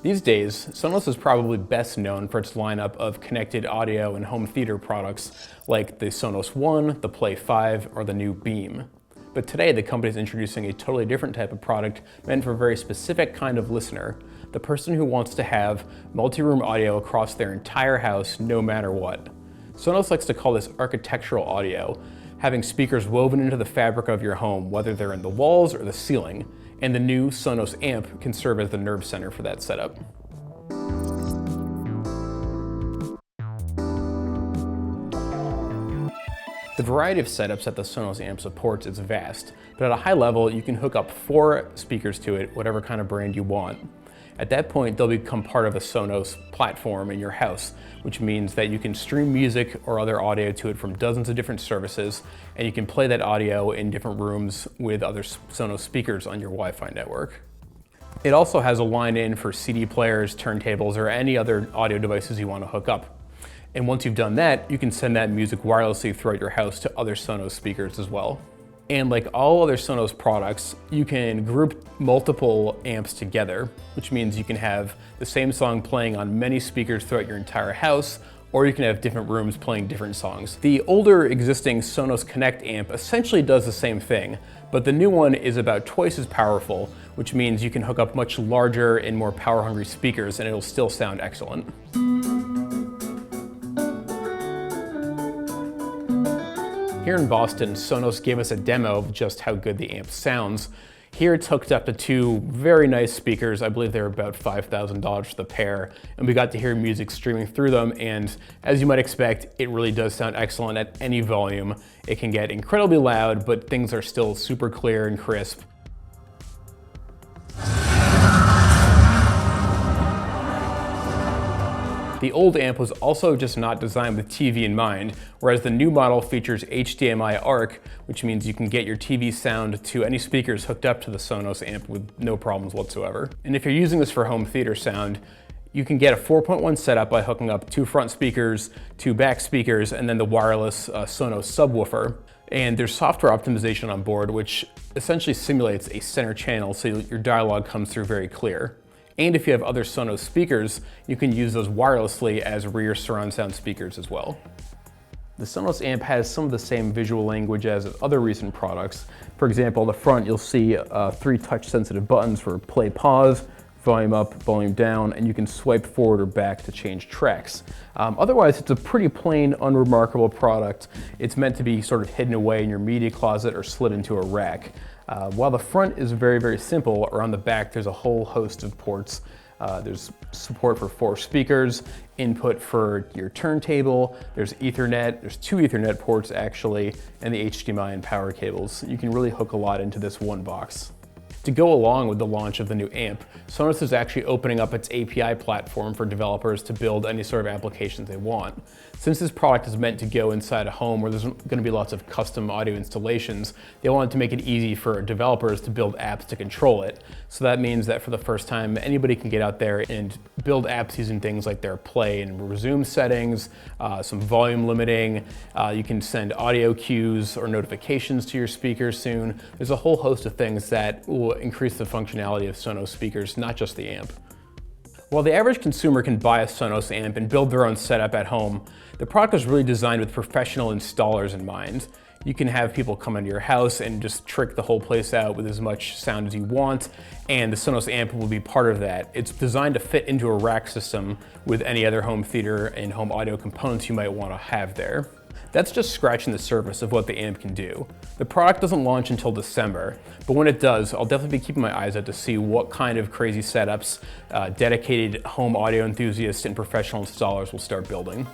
These days, Sonos is probably best known for its lineup of connected audio and home theater products like the Sonos One, the Play 5, or the new Beam. But today, the company is introducing a totally different type of product meant for a very specific kind of listener, the person who wants to have multi-room audio across their entire house no matter what. Sonos likes to call this architectural audio, having speakers woven into the fabric of your home, whether they're in the walls or the ceiling, and the new Sonos Amp can serve as the nerve center for that setup. The variety of setups that the Sonos Amp supports is vast, but at a high level, you can hook up 4 speakers to it, whatever kind of brand you want. At that point, they'll become part of a Sonos platform in your house, which means that you can stream music or other audio to it from dozens of different services, and you can play that audio in different rooms with other Sonos speakers on your Wi-Fi network. It also has a line-in for CD players, turntables, or any other audio devices you want to hook up. And once you've done that, you can send that music wirelessly throughout your house to other Sonos speakers as well. And like all other Sonos products, you can group multiple amps together, which means you can have the same song playing on many speakers throughout your entire house, or you can have different rooms playing different songs. The older existing Sonos Connect amp essentially does the same thing, but the new one is about twice as powerful, which means you can hook up much larger and more power-hungry speakers and it'll still sound excellent. Here in Boston, Sonos gave us a demo of just how good the amp sounds. Here it's hooked up to 2 very nice speakers. I believe they're about $5,000 for the pair, and we got to hear music streaming through them, and as you might expect, it really does sound excellent at any volume. It can get incredibly loud, but things are still super clear and crisp. The old amp was also just not designed with TV in mind, whereas the new model features Hdmi Arc, which means you can get your TV sound to any speakers hooked up to the Sonos amp with no problems whatsoever. And if you're using this for home theater sound, you can get a 4.1 setup by hooking up 2 front speakers, 2 back speakers, and then the wireless Sonos subwoofer. And there's software optimization on board, which essentially simulates a center channel so your dialogue comes through very clear. And if you have other Sonos speakers, you can use those wirelessly as rear surround sound speakers as well. The Sonos Amp has some of the same visual language as other recent products. For example, on the front you'll see 3 touch-sensitive buttons for play, pause, volume up, volume down, and you can swipe forward or back to change tracks. Otherwise, it's a pretty plain, unremarkable product. It's meant to be sort of hidden away in your media closet or slid into a rack. While the front is very, very simple, around the back there's a whole host of ports. There's support for 4 speakers, input for your turntable, there's Ethernet, there's 2 Ethernet ports actually, and the HDMI and power cables. You can really hook a lot into this one box. To go along with the launch of the new amp, Sonos is actually opening up its API platform for developers to build any sort of applications they want. Since this product is meant to go inside a home where there's going to be lots of custom audio installations, they wanted to make it easy for developers to build apps to control it. So that means that for the first time, anybody can get out there and build apps using things like their play and resume settings, some volume limiting. You can send audio cues or notifications to your speakers soon. There's a whole host of things that will increase the functionality of Sonos speakers, not just the amp. While the average consumer can buy a Sonos amp and build their own setup at home, the product is really designed with professional installers in mind. You can have people come into your house and just trick the whole place out with as much sound as you want, and the Sonos amp will be part of that. It's designed to fit into a rack system with any other home theater and home audio components you might want to have there. That's just scratching the surface of what the amp can do. The product doesn't launch until December, but when it does, I'll definitely be keeping my eyes out to see what kind of crazy setups dedicated home audio enthusiasts and professional installers will start building.